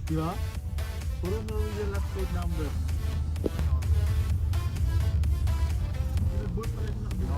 Di ba? Puro Norwegian last plate number. Bolt pa rin na kabila.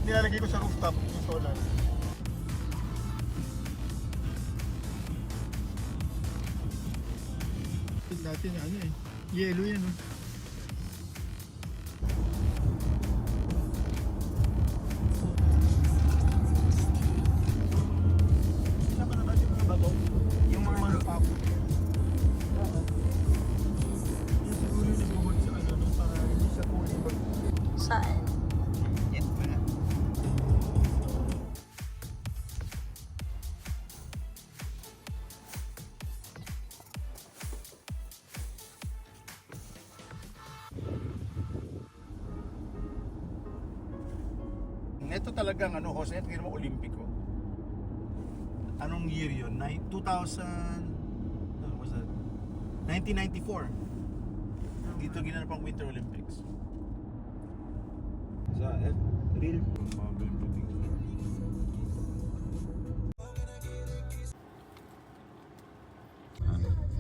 Nilalagay ko sa rooftop yung solar. Dati na ano eh, yellow yan oh. Saan pa naman yung mga bato? Yung mga pako. Yung siguro yung nag-work sa ano no, para hindi siya kunin ba? Saan? Yan pa na. Ito talagang ano, Jose, ito mo Olimpiko. Anong year yun? 2000, ano was that? 1994. Dito ginanap ang Winter Olympics. Sa real.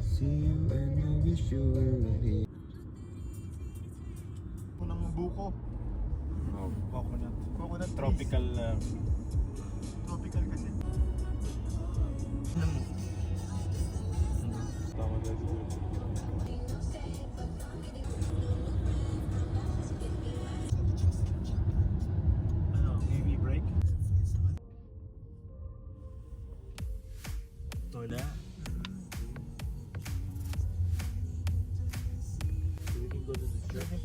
See you and I wish you were ready. Unang buko. Oh, Coconut. Coconut trees. tropical. Tropical kasi. Tama na siguro. Ano, UV break? Ito na. We can go to the church.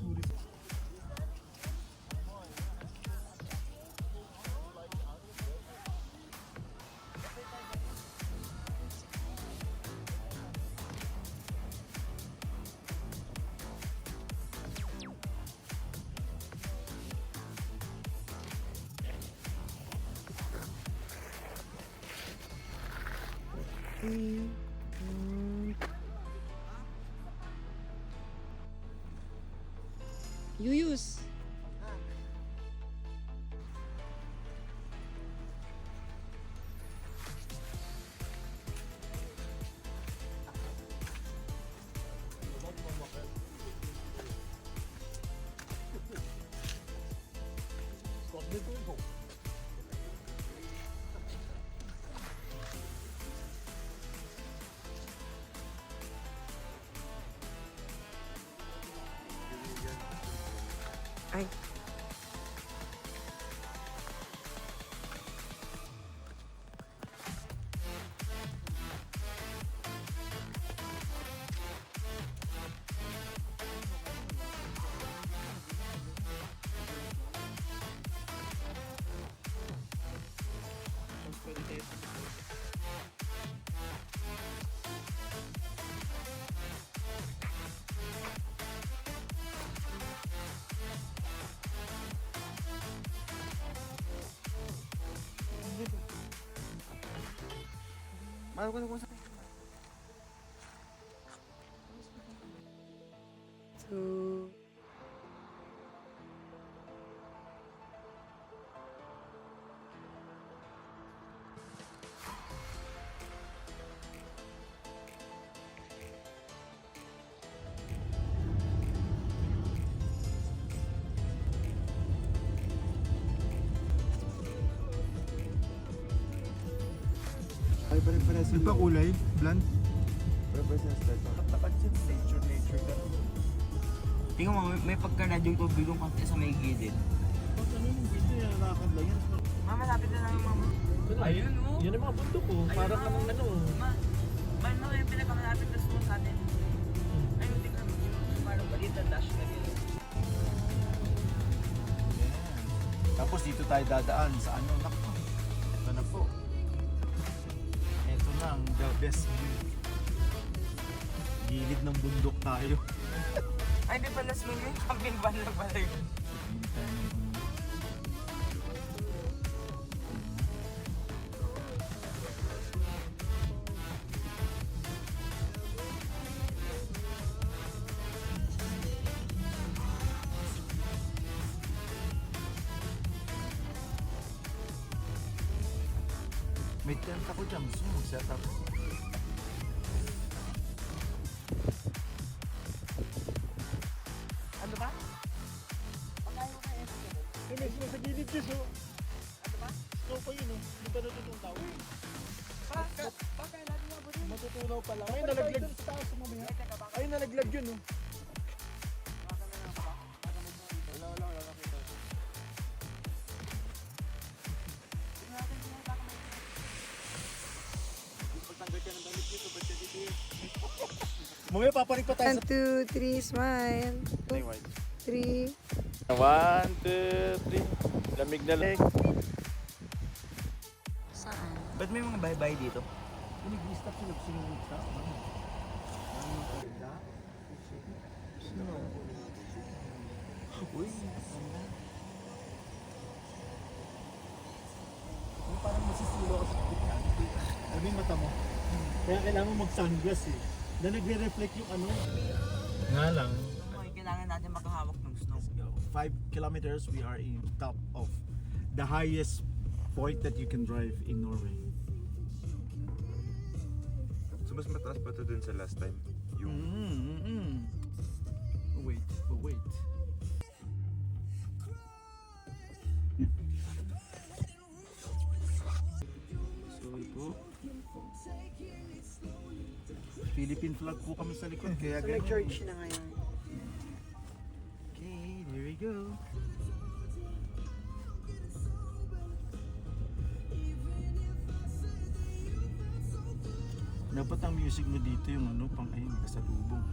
Yuyus. Ay. Mahal ko na kung saan. Two. Ay, pare-pare sila. Nagpakulay, blunt. Pare-pare sila start. Tapat siya, nature ka. Tingnan mo, may pagka-radyong tubig yung konti sa may gilid. Pag ano yung video yan, nakakadla yan. Mama, lapit na lang mama. Ayun, oh. Yan ang mga bundok ko. Ayun, Parang oh. anong ano. Mama, yung pinakamalapit na school sa atin. Ayun, tingnan mo. Yung parang balita dash na gilid. Tapos dito tayo dadaan sa ano, nako. Ito na po. Ito na ang the best view. Gilid ng bundok tayo. Ay, di pala swimming. Camping van lang pala yun. Gilid tayo ng bundok. May tent ako dyan. Gusto mo mag-set up? Ano ba? Pagkain mo kayo. Inis mo sa gilid Diyos oh. Ano ba? Snow pa yun oh. Hindi pa natutunaw. Pagkain natin nga ba din? Matutunaw pa lang. Ay, nalaglag. Sa taas mamaya. Ay, nalaglag yun oh. Wala nakita. Pagtanggal ka ng damit dito, ba't ka dito? Mamaya papanik pa tayo 1, 2, 3, smile. 3. 1, 2, 3. Lamig na leg. Saan? Ba't may mga bye-bye dito? Nag-stop sila. Gusto nyo mag-stop? Uy, parang masisilo ka sa kapitkan. Alam mo yung mata mo? Kaya kailangan mo mag-sunglass eh. Na nagre-reflect yung ano. Nga lang. Okay, kailangan natin makahawak ng snow. 5 kilometers, we are in top of the highest point that you can drive in Norway. So mas mataas pa to dun sa last time. Yung Wait. Sorry po. Philippine flag po kami sa likod, kaya ganun. Nag-church na ngayon. Okay, there we go. Dapat ang music mo dito yung ano, pang ayun, kasalubong.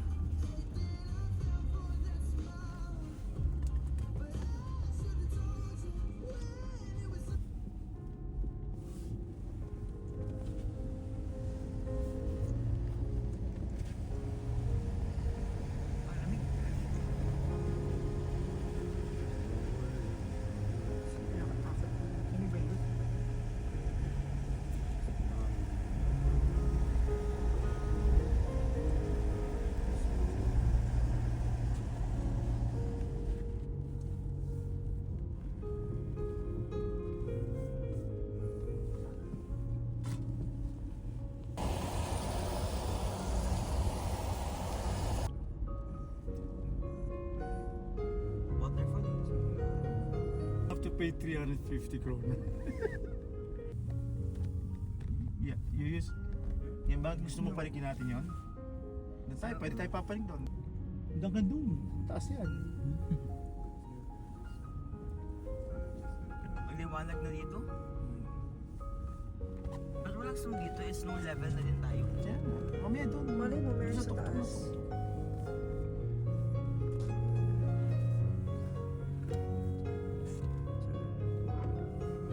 Waterfall. Have to pay 350 kroner. Yeah, you use... Yan ba? Gusto mo palikin natin yon? Doon tayo, pwede tayo papalik doon. Hanggang doon, taas yan. Maliwanag na dito. Ba't walang snow dito? Snow level na din tayo. Yan, mamaya doon. Malay mo, meron sa tuktok taas. ako.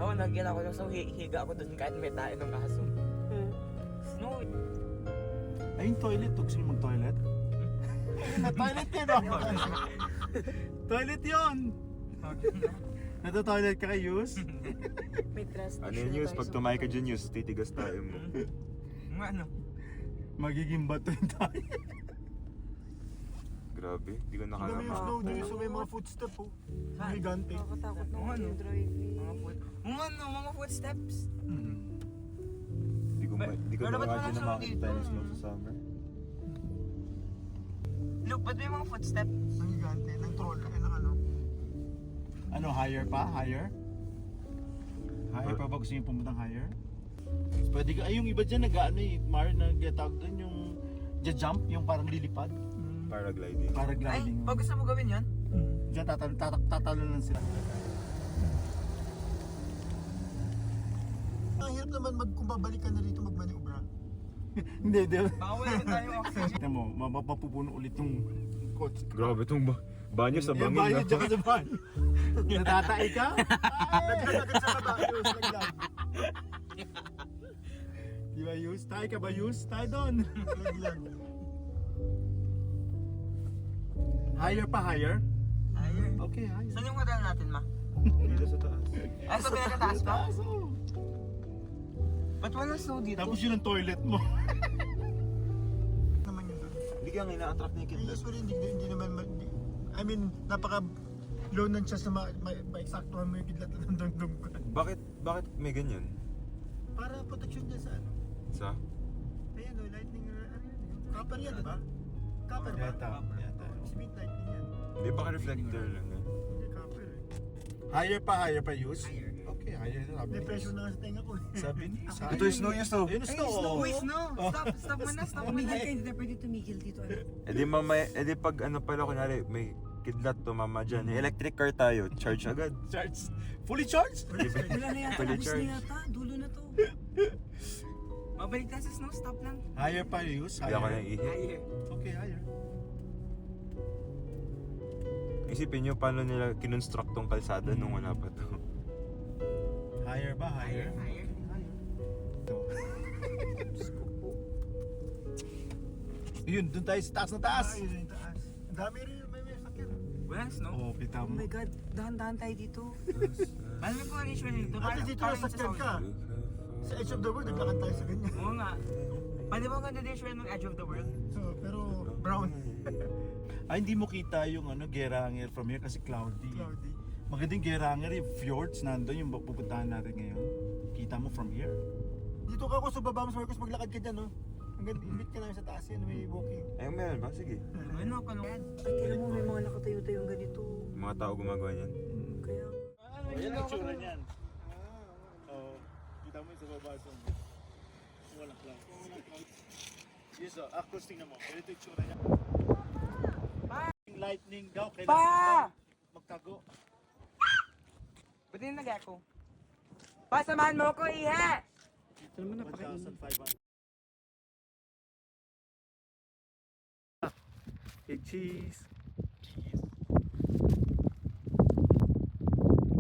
Oo, nagyan ako ng snow. Higa ako dun kahit may tayo ng aso. Snow. Ay, yung toilet. Gusto niyo mag-toilet? Na toilet yun, oh. Toilet yun! Nato-toilet ka kay Yus? May trust ano yun, Yus? Pag tumayo ka dyan, Yus, titigas tayo mo. Mga ano? Magiging bato yung toilet. Grabe, di ko Tignan mo yung nakalama. snow dito sa may mga footstep oh. Saan? Gigante. Nakakatakot na Mga ano? yung driving. Mga footsteps. Di ko Pero ba't na-imagine walang na snow makakita dito? tayo ng snow sa summer. Look, ba't may mga footsteps? Ang gigante, ng troll, ng ano. Ano, higher pa? Higher? Higher pa ba? Gusto niyo pumuntang higher? Pwede ka, ay yung iba dyan nag-ano eh, nag-tawag doon yung jump, yung parang lilipad. Paragliding. Ay, Paragliding. pag gusto mo gawin yan? Diyan tatalo lang sila. Ang hirap naman kung babalik ka na rito magmaniobra. Hindi, di ba? Baka wala din tayo oxygen. Tignan mo, mapapupuno ulit yung kotse. Grabe itong banyo sa Yung bangin. bayo ah. dyan ka sa banyo. Natatay ka? Naglalagad sa baba, Yus, naglag. Di ba, Yus? Tayo ka ba, Yus? Tayo doon. Naglag. Higher pa, higher? Higher. Okay, higher. Saan yung hotel natin, ma? Dito sa taas. Ay, sa pinakataas pa? Taas, oh. Ba't walang snow dito? Tapos yun ang toilet mo. Naman yun doon. Hindi kaya nga ina-attract na yung kidlat. Usually, hindi naman, I mean, napaka low ng chance na ma-eksaktuhan mo yung kidlat na nandun. Bakit may ganyan? Para protection dyan sa ano. Sa? Ayan o, lightning, ano yun? Copper yan, di ba? Copper ba? Yata. Cement lightning yan. Hindi baka reflector lang eh. Hindi copper eh. Higher pa use? Higher. Okay, higher. May pressure na nga sa tenga ko eh. Sabi ni. Ito yung snow yung snow. Ayun, snow. Uy, snow! Stop mo na, stop mo na. Hindi na pwede tumigil dito. Eh di mamaya, eh di pag ano pala kunwari may kidlat to mama dyan. Electric car tayo, charge agad. Charged. Fully charged? Wala na yata, Fully abis charged. na yata, dulo na to. Mabalik tayo sa snow, stop lang. Higher pa use? Hindi ako nang ihi. Higher. Okay, higher. Isipin nyo paano nila kinonstruct tong kalsada nung wala pa to. Higher ba? Higher? Higher. Ito. Yun, dun tayo sa taas na taas. Ah, yun yung taas. Ang dami rin may sakyan. Walang snow. Oh, kita Oh mo. my God, dahan-dahan tayo dito. Malamig po ang issue nito. At least dito nasakyan ka. Sa edge of the world, naglakad tayo sa ganyan. Oo nga. Pwede mo ganda din siya ng edge of the world. So, pero brown. Ay, hindi mo kita yung ano, Geiranger from here kasi cloudy. Cloudy. Magandang Geiranger, yung fjords nandun, yung pupuntahan natin ngayon. Kita mo from here. Dito ka ako sa baba mo sa Marcos, maglakad ka dyan, no? Hanggang imit ka namin sa taas yan, may walking. Eh meron ba? Sige. Ano ka nung? Ay, tira mo, may mga nakatayo-tayong ganito. Mga tao gumagawa niyan. Kaya, Ayan ang tsura niyan. Oo. Kita mo yung sa baba sa walang cloud. Yes, Akos, tingnan mo. Ganito yung tsura niya. Yung lightning daw, kailangan magtago. Ba't yung nag-echo? Pasamahan mo ko, Iha! ito naman napakainit. 1,500. Okay, cheese.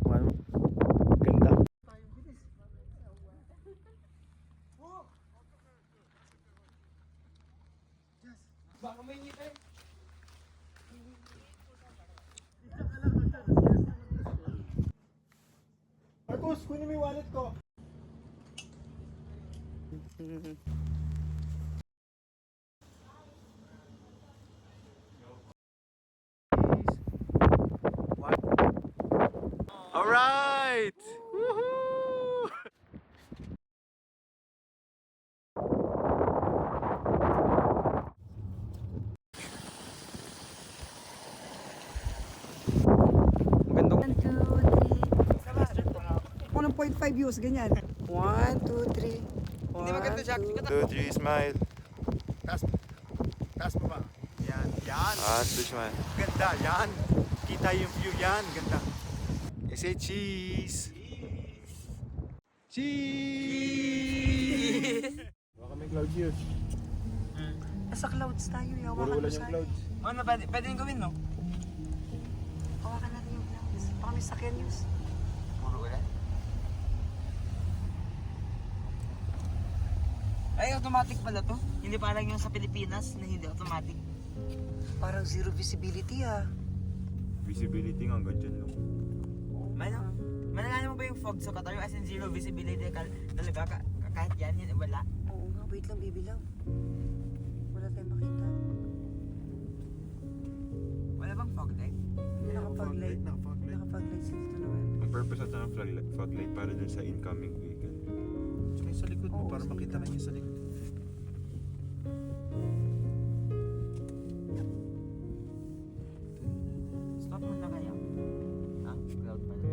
Wow. Ganda. Baka may ngipin. Marcos, kunin mo yung wallet ko. All right. Woohoo! Maganda. 1, 2, 3. Kung ng 0.5 views, ganyan. 1, 2, 3. Hindi maganda, Jack. 2, 3, smile. Taas mo ba? Yan, yan. 2, smile. Ganda, yan. Kita yung view, yan. Ganda. I say cheese. Cheese! Baka may cloud here. Nasa clouds tayo, Puro hawakan mo ulan sa yung clouds. Ano, pwede rin gawin, no? Hawakan natin yung clouds. Baka may sakyan news. Puro ulan. Ay, automatic pala to. Hindi parang yung sa Pilipinas na hindi automatic. Parang zero visibility ah. Visibility nga hanggang dyan lang. Malalaman mo ba yung fog sa Qatar? As in zero visibility talaga kahit yan, wala. Oo nga, wait lang, bibilang. Wala tayong makita. Wala bang fog light? Naka-fog-light. Naka-fog-light sa dito naman. Ang purpose ata ng fog light para dun sa incoming vehicle. Tsaka yung sa likod mo, Oo, para sa makita likod. ka niya sa likod. Stop mo na kaya. Ah, cloud pala.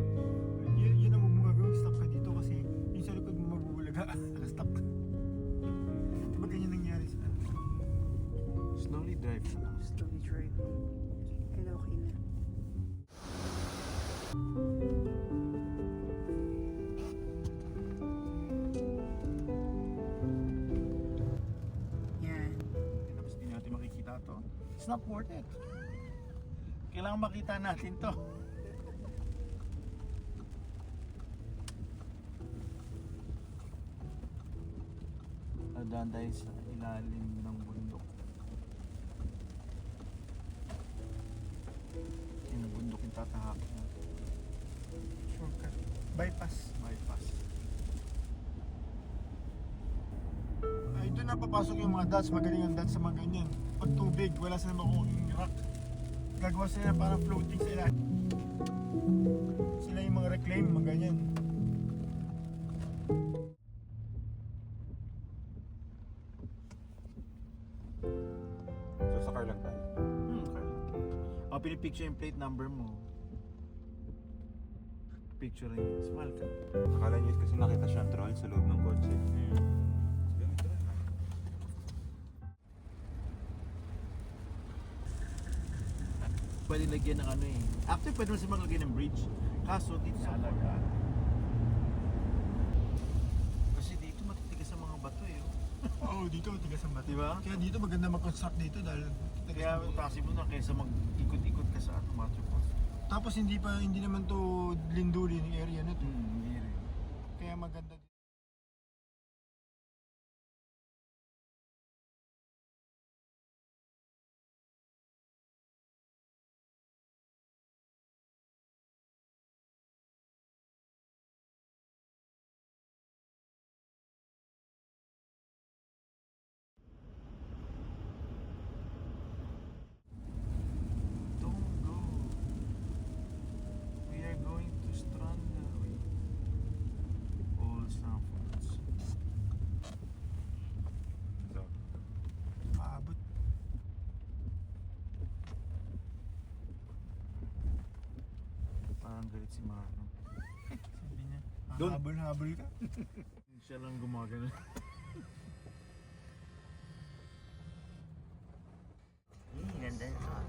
Yun ang mga gawin, stop ka dito kasi yung sa likod mo mabubulaga. Stop ka. Diba ganyan nangyari sa Slowly drive na lang. Slowly drive. Okay na, okay na. Yan. Tapos hindi natin makikita to. It's not worth it. Kailangan makita natin to. Dadaan tayo sa ilalim ng bundok. Yung bundok yung tatahakin natin. shortcut. Bypass. Bypass. Ay, doon na papasok yung mga dots. Magaling ang dots sa mga ganyan. Pag tubig, wala sila makukuha rock. Gagawa sila parang floating sila. Sila yung mga reclaim, mga ganyan. Baka pinipicture yung plate number mo. Picture rin. Smile ka. Akala niyo kasi nakita siyang troll sa loob ng kotse. Pwede lagyan ng ano eh. Actually, pwede naman siya maglagay ng bridge. Kaso, dito sa alaga. Kasi dito matitigas ang mga bato eh. Oo, dito matigas ang bati. Diba? Kaya dito maganda mag-construct dito dahil Kaya possible na kaysa mag-ikot-ikot ka sa ano, Machu Picchu. tapos hindi naman to linduli ng area na to. Hindi rin. Kaya maganda dito. Don't go. We are going to Stranda. Old Sanfords. So, Maabot. Parang galit si Marlon. Sabi niya, Doon. habol-habol ka. Siya lang gumagano. Ganda nito ah.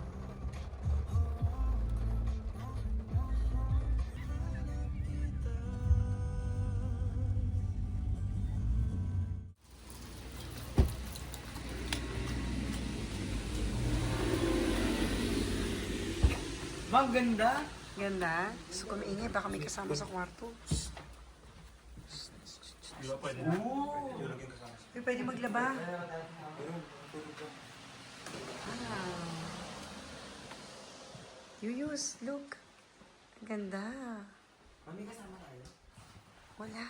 Maganda. Ganda. Gusto ko maingay, baka may kasama sa kwarto. Di ba pwede na? Uy, pwede maglaba. Wow. Yuyus, look. Ang ganda. Mami, kasama tayo. Wala.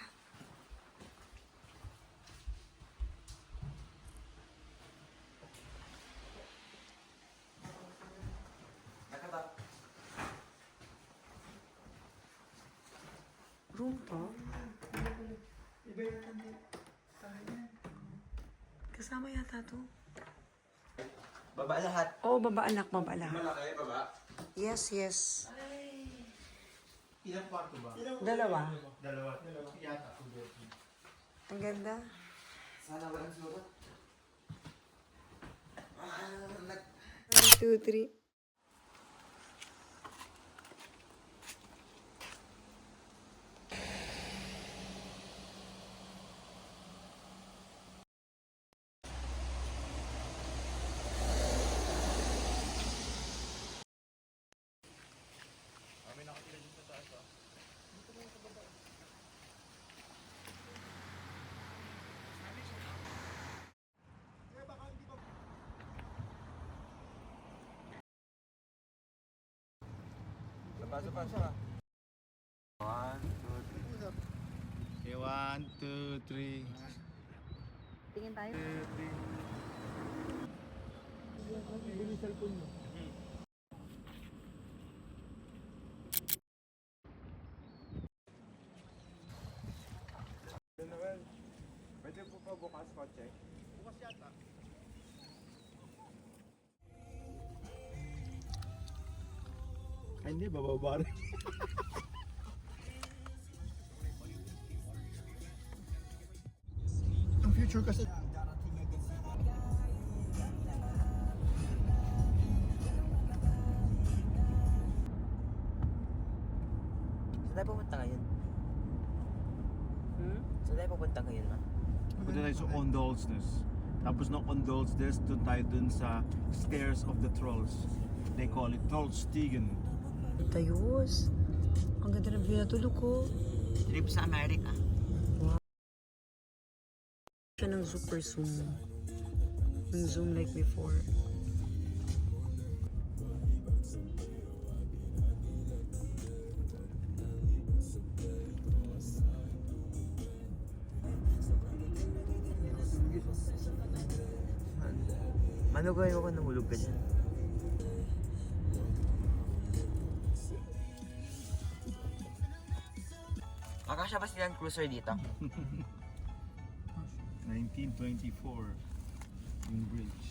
Room to? Kasama yata to. Baba lahat. Oo, baba anak, baba lang. malaki, baba? Yes, yes. Ilang kwarto ba? Dalawa. Dalawa. Yata. Ang ganda. Sana walang surot. 1, 2, 3. Pasok, pasok. 1, 2, 3. Okay, 1, 2, 3. Tingin tayo. Bili cellphone mo. Noel, pwede po pa bukas kotse? Bukas yata. Ay, hindi, bababa rin. Ang future kasi Saan tayo pupunta ngayon? Saan tayo pupunta ngayon, ma? Punta tayo sa Ondolsnes. Tapos ng Ondolsnes, doon tayo dun sa Stairs of the Trolls. They call it Trollstigen. Tayos. Ang ganda ng view na tulog ko. Trip sa Amerika. Siya ng super zoom. Yung zoom like before. Ano gawin mo kung nahulog ka dyan? Akasya ba silang cruiser dito? 1924 yung bridge.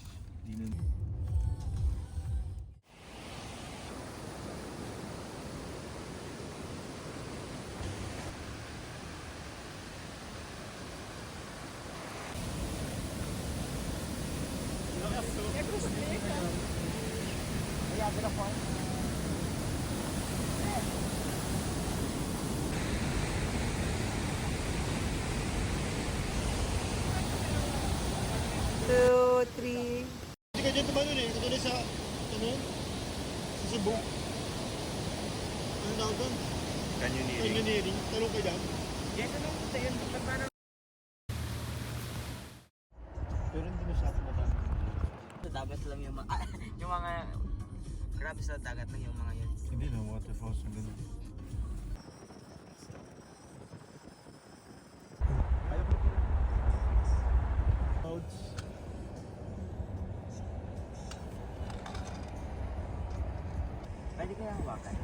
Di na... Niagara Falls. Two, three. Hindi ka dyan tumalun eh. Katulad sa, ano? Sa Cebu. Ano tawag doon? Canyoneering. Canyoneering. Talong ka dyan. Yes, ano? Ito yun. Parang Pero hindi masyadong madami. sa dagat lang yung mga... yung mga... Grabe sa dagat lang yung mga yun. Hindi na, waterfalls yung ganun. Clouds. Pwede kaya hawakan.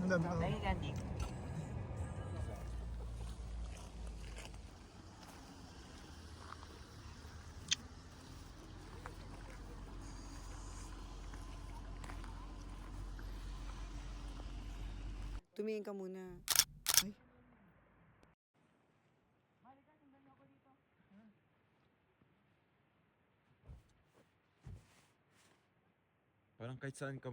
Ang dami. Lagi candy. Tumingin ka muna. Ay. Parang kahit saan ka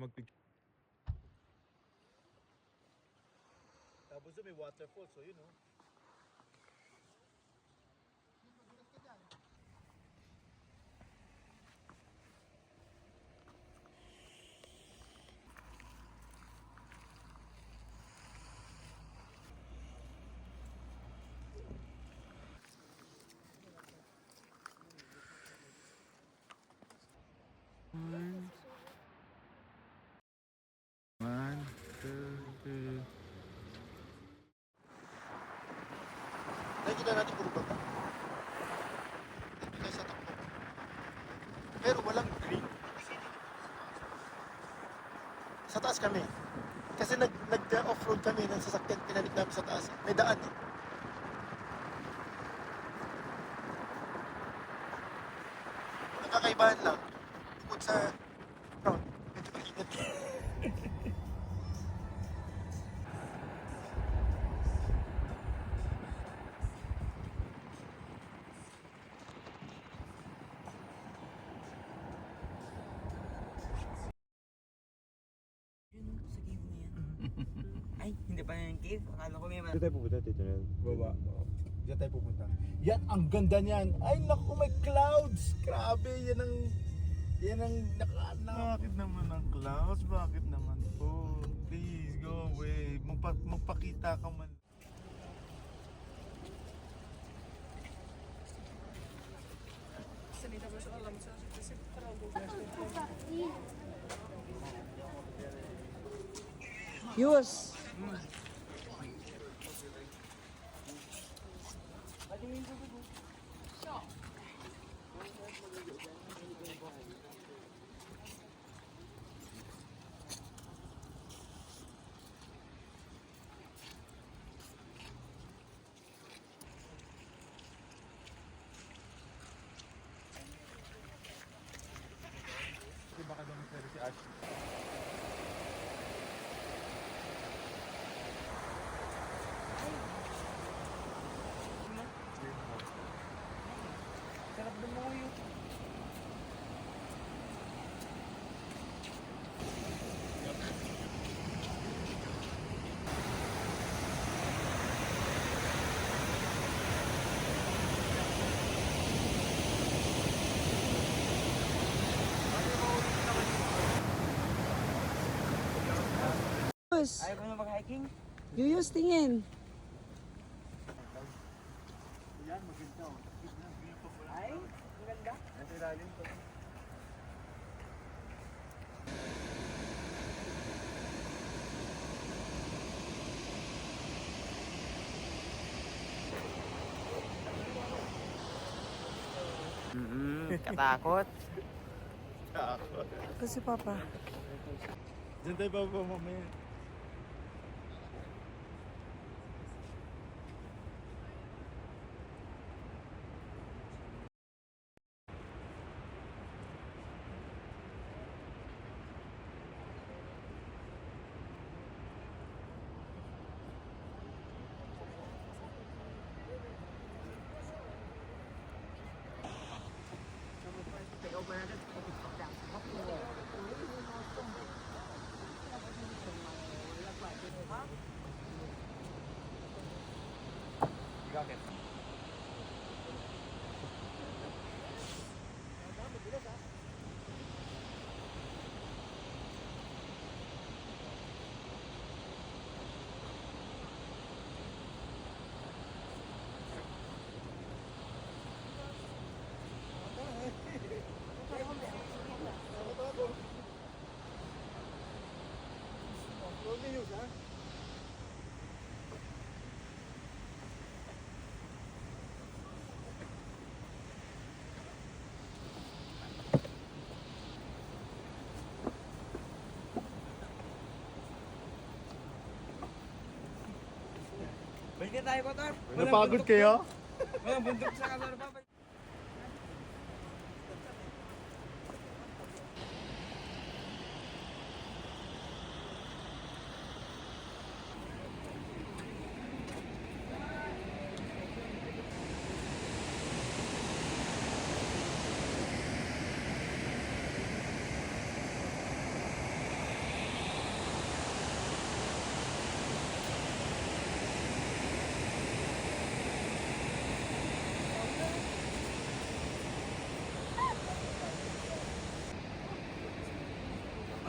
Tapos doon may waterfall. So yun oh. One, two, three. Nakikita natin puro baba. Dito tayo sa takbo. Pero walang green. Sa taas kami. Kasi nag-off-road kami ng sasakyan, pinanik namin sa taas. May daan eh. Ang kakaibahan lang, bukod sa road, medyo mainit. Yun, sa cave na yan. Ay, hindi pa yan yung cave. Akala ko may Dito tayo pupunta, Tito Nel. Baba. Diyan tayo pupunta. Yan, ang ganda niyan. Ay, naku, may clouds. Grabe, yan ang... Yan ang Bakit naman ang clouds? Bakit naman po? Please, go away. Magpakita ka man. Yus. Baka daw mas si Ash. sarap doon mo yun. Yus. Ayaw ko na mag-hiking. Yuyus, tingin. Yan, maganda oh. Ay, ang ganda. Nasa ilalim ko. Katakot. Kasi Papa. Diyan tayo bababa mamaya. Take over natin. Bakit? Balik na tayo, Kotor. Napagod kayo? Walang bundok sa kasar pa.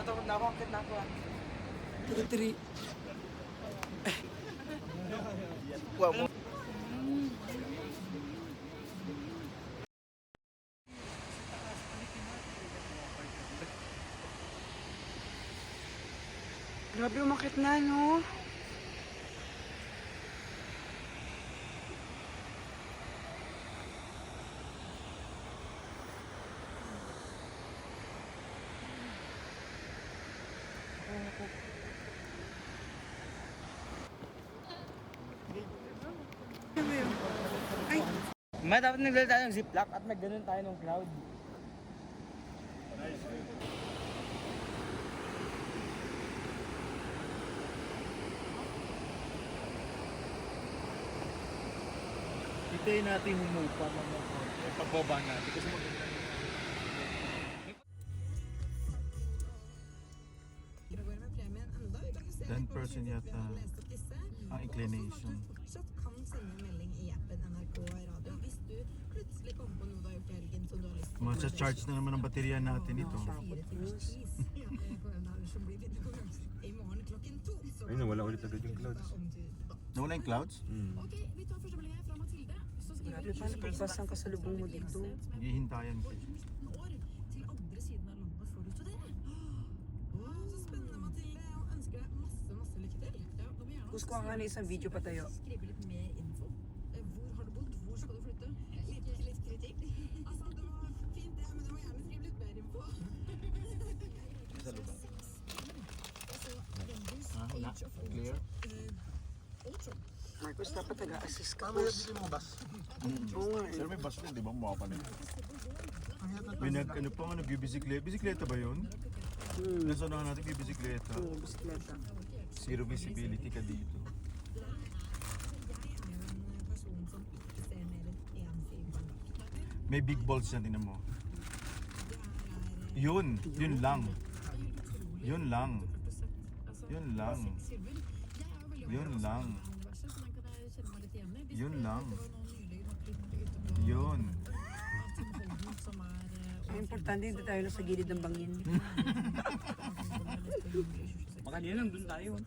Matakot na ako, akit na ako ah. Tiri. Kuha mo. Grabe umakit na, no? Ma, dapat nagdala tayo ng ziplock at nagganon tayo ng cloud. Hintayin natin humupa mga pagbaba natin kasi maganda. 10% yata ang inclination. Kan sende melding i appen NRK Radio hvis du plutselig kommer på noe du har gjort i helgen som du har lyst til. Mag-charge na naman ang baterya natin ito. 4 timers tis. Som blir videokonferanse. I morgen klokken 2. Så Ay, nawala ulit agad yung clouds. om du Nawala yung clouds? Ok, vi tar første melding her fra Mathilde. Så skriver Grabe, paano pagbas ang kasalubong mo dito? Hihintayan ko. 19 år til andre siden av landet for å studere. Så spennende, Mathilde. Og ønsker deg masse lykke til. Ja, da må jeg gjerne Gusto ko nga na isang video pa tayo. skrive litt mer info. Hvor har du bodd? Hvor skal du flytte? Litt kritikk. Altså, det var fint det, men du må gjerne skrive litt mer info. Clear? Marcos, dapat taga-assist ka. mo bus? Oo nga eh. Sir, may bus rin, di ba? Mukha pa rin. May ano pa nga, nag-bisikleta. Bisikleta ba yun? Nasa unahan natin may bisikleta. Oo, bisikleta. Zero visibility ka dito. Jeg er jo en person som ikke ser mer enn én film per dag. May big balls yan, tingnan mo. Yun lang. Yun lang. Yun lang. Yun lang. Yun lang. Yun. Ang importante, hindi tayo nasa gilid ng bangin. Baka di lang, dun tayo.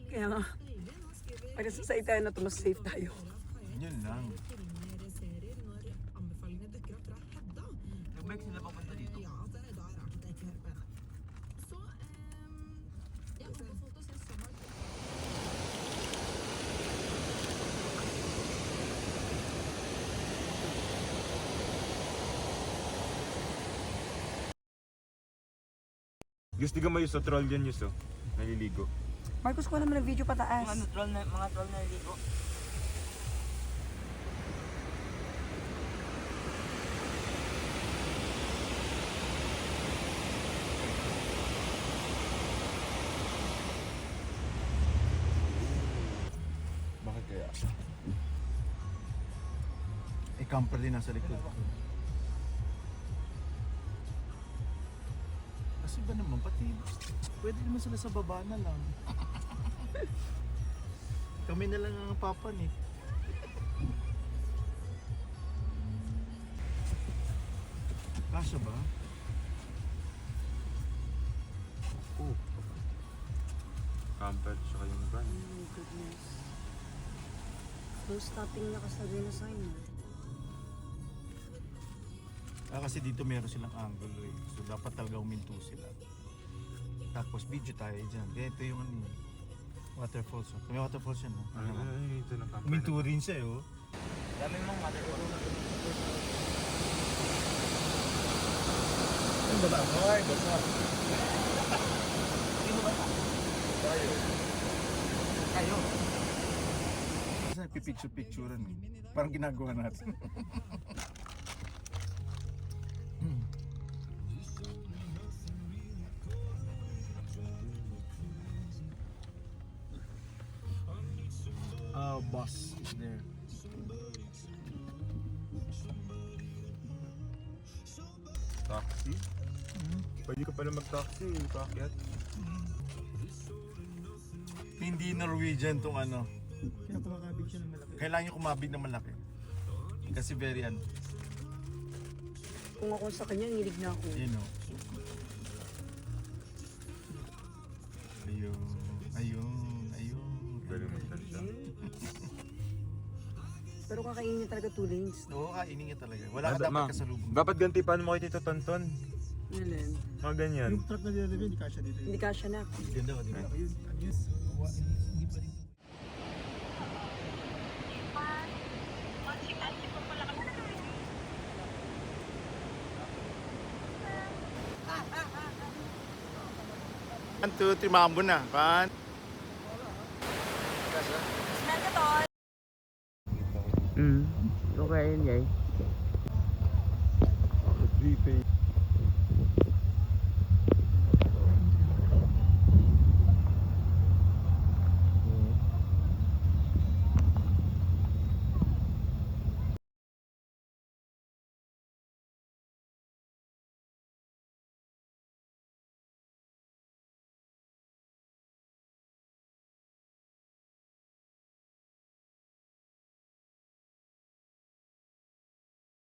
Kaya nga, pag nasasay tayo na ito, mas safe tayo. Yun lang. Filmer, serier, når anbefalingene dukker opp fra Hedda. Nag-bike sila papunta dito. Ja, det er da rart at jeg ikke hører på henne. Så, jeg anbefalte å se Summer. Gusto ka mayo sa troll dyan, Yuso? Naliligo. Marcos, ko naman ng video pataas. Mga troll na ligo. Bakit kaya? I-camper din nasa likod. Kasi ba naman, pati pwede naman sila sa baba na lang. Kami na lang ang papanik. Kasya ba? Oh. Camper, tsaka yung van. Oh my goodness. No stopping nakasabi na sign. Kasi dito meron silang angle eh. So dapat talaga uminto sila. Tapos video tayo dyan. Kaya ito yung ano, waterfalls. Oh. May waterfalls yan. No? Ay, ito ng camper. Uminto rin siya eh. Oh. Dami mong waterfall. Ang baba. Ay, baba. Kayo. Kasi nagpipicture-picturean eh. Parang ginagawa natin. Bus is there. Taxi? Pwede ka pala mag-taxi, paakyat. Hindi Norwegian tong ano. Kaya kumakabig siya ng malaki. Kailangan nyo kumabig na malaki. Kasi very ano. Kung ako sa kanya, ngilig na ako. You know. Ayun. Ayun. Ayun. Pwede magsalita. Pero kakainin niya talaga 2 lanes. Oo, kainin nga talaga. Wala ka dapat kasalubong. Dapat ganti paano mo kay Tito Tonton? Alin? Mga ganyan. Yung truck na dinadala, hindi kasya dito. Hindi kasya na. Ganda ka, di ba? Ayun, ayun. Hindi pa rin. One, two, three, mambo na. One. Okay yun, yay.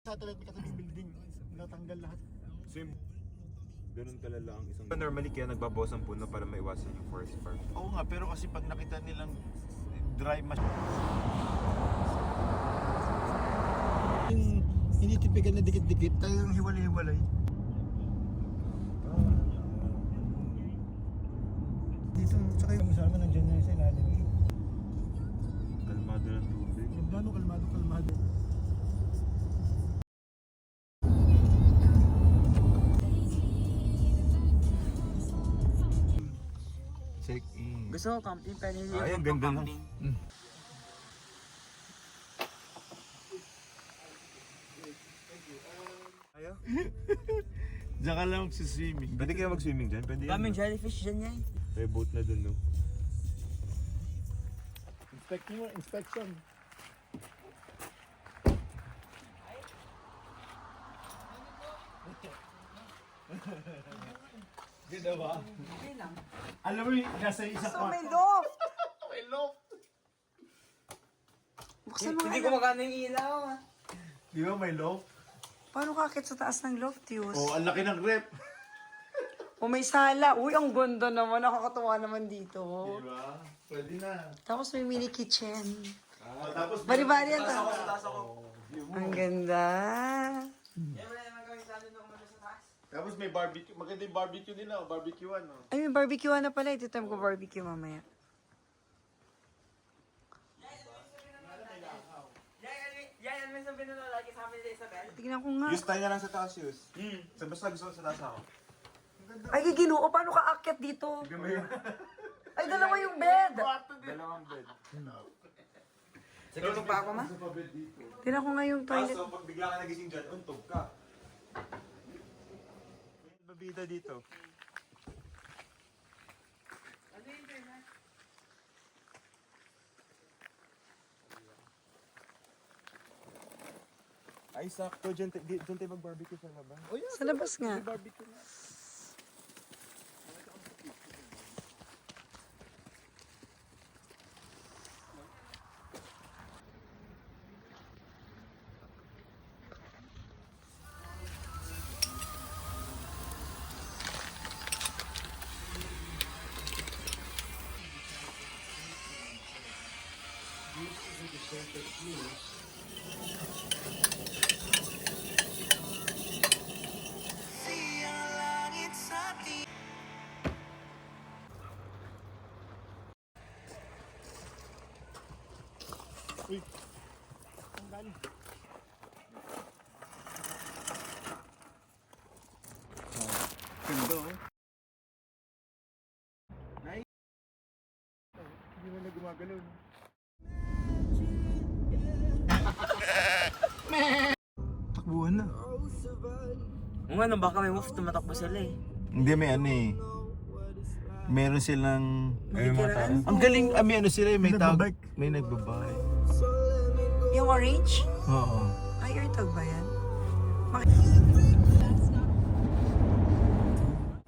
Satellite may katabing building. Natanggal lahat. Same. Ganun kalala ang isang... Normally kaya nagbabawas ang puno para maiwasan yung forest fire. Oo nga, pero kasi pag nakita nilang dry mas... Yung hindi tipigal na dikit-dikit, talagang hiwalay-hiwalay. Dito, tsaka yung sama nandiyan na sa ilalim. Kalmado ng tubig. Yung gano'ng kalmado. Check in. Gusto ko camping pero hindi Ay, ang ako ganda camping. Ayaw? Diyan ka lang magsiswimming. Pwede kaya mag-swimming dyan? Pwede yan. Daming jellyfish dyan yan. May boat na dun, no? Inspection. Ganda ba? Hindi lang. Alam mo yung nasa isang So, may kwarto. loft! May loft. Buksan mo Hindi nga ko lang. magana yung ilaw. Di ba may loft? Paano kakit sa taas ng loft, Yus? Oh, ang laki ng rep. O may sala. Uy, ang ganda naman. Nakakatuwa naman dito. Di ba? Pwede na. Tapos may mini kitchen. Tapos Bari-bari yan. Taas ako. Ang ganda. Eh, wala naman gawin sa atin nung umalis sa taas. Tapos may barbecue. Maganda yung barbecue din ako. Barbecuean, no? Ay, may barbecue na pala. Ito time ko barbecue mamaya. Yan, may sabihin na lagi sa amin ni Isabel. Tignan ko nga. Use tayo na lang sa taas, use. Basta gusto ko sa taas ako. Ay, ginoo. Paano ka akyat dito? Ay, dalawa yung bed. Dalawang bed. Sige, pa ako ma? Tignan ko nga yung toilet. So, pag bigla ka nagising dyan, untog ka. May babida dito. Ay, sakto. Diyan tayo mag-barbecue sa labas. Sa labas nga. Uy, ang dali. Ganda oh. Hindi mo na gumagalaw. Takbuhan na. Kung ano, baka may move, tumatakbo sila eh. Hindi, may ano eh. Meron silang... Ay, mga tao. Ang galing, may ano sila eh, may tawag. Nagbabike. May nagbabike. Yung orange? Oo. Ay, airtag ba yan?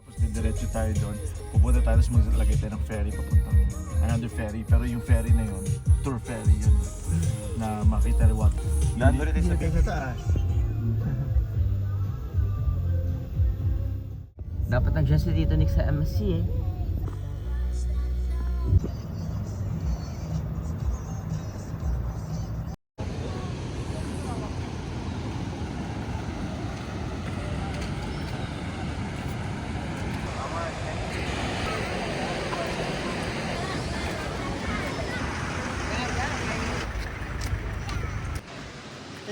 Tapos didiretso tayo doon. Pupunta tayo, tapos maglagay tayo ng ferry papuntang another ferry. Pero yung ferry na yun, tour ferry yun. Na makita what. Lahat ulit isa. sa taas. Dapat nag-adjust si Tito Nick sa MSC eh.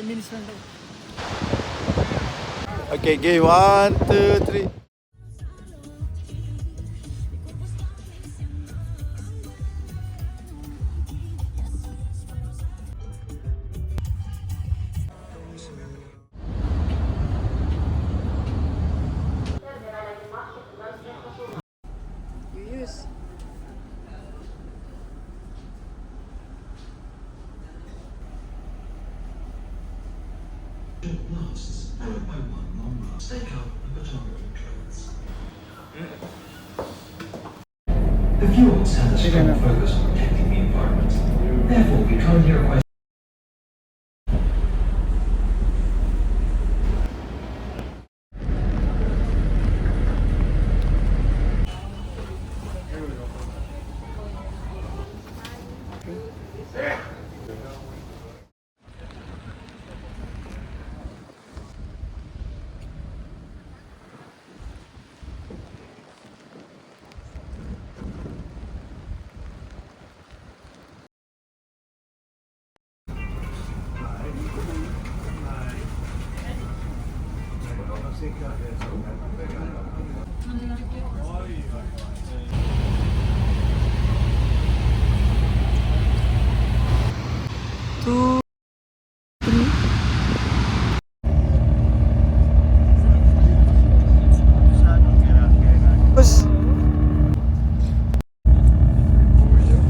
Minutes lang daw. Okay, game 1, 2, 3. The fuels have a strong focus on protecting the environment. Therefore, we kindly request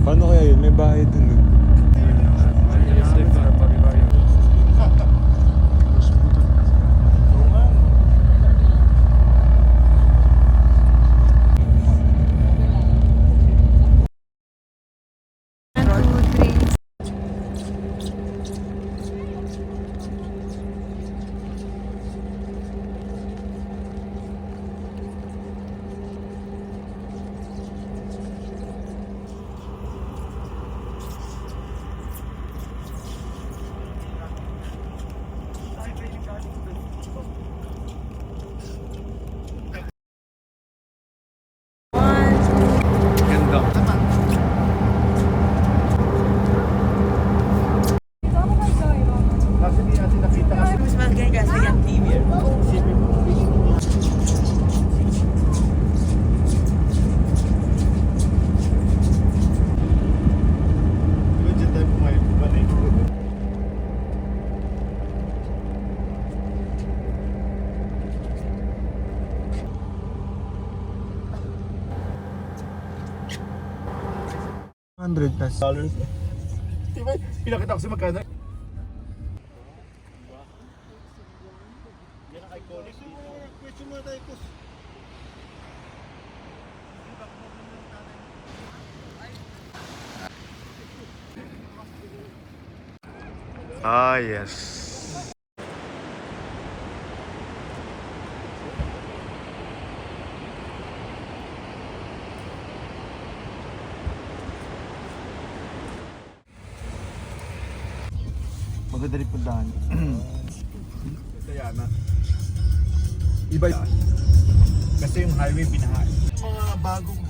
Paano kaya yun? May bahay dun. No? Ganda. Kasi di natin nakita kasi. Mas maganda kasi yung TV. Isipin mo. Diba dyan tayo pumayag ba na yun? $100. Diba? Pinakita ko sa magkano. Yan ang iconic dito. Question mo tayo, Kus. Ah, yes. Maganda rin puntahan. Kaya na. Iba yun. Kasi yung highway binahay. Mga bagong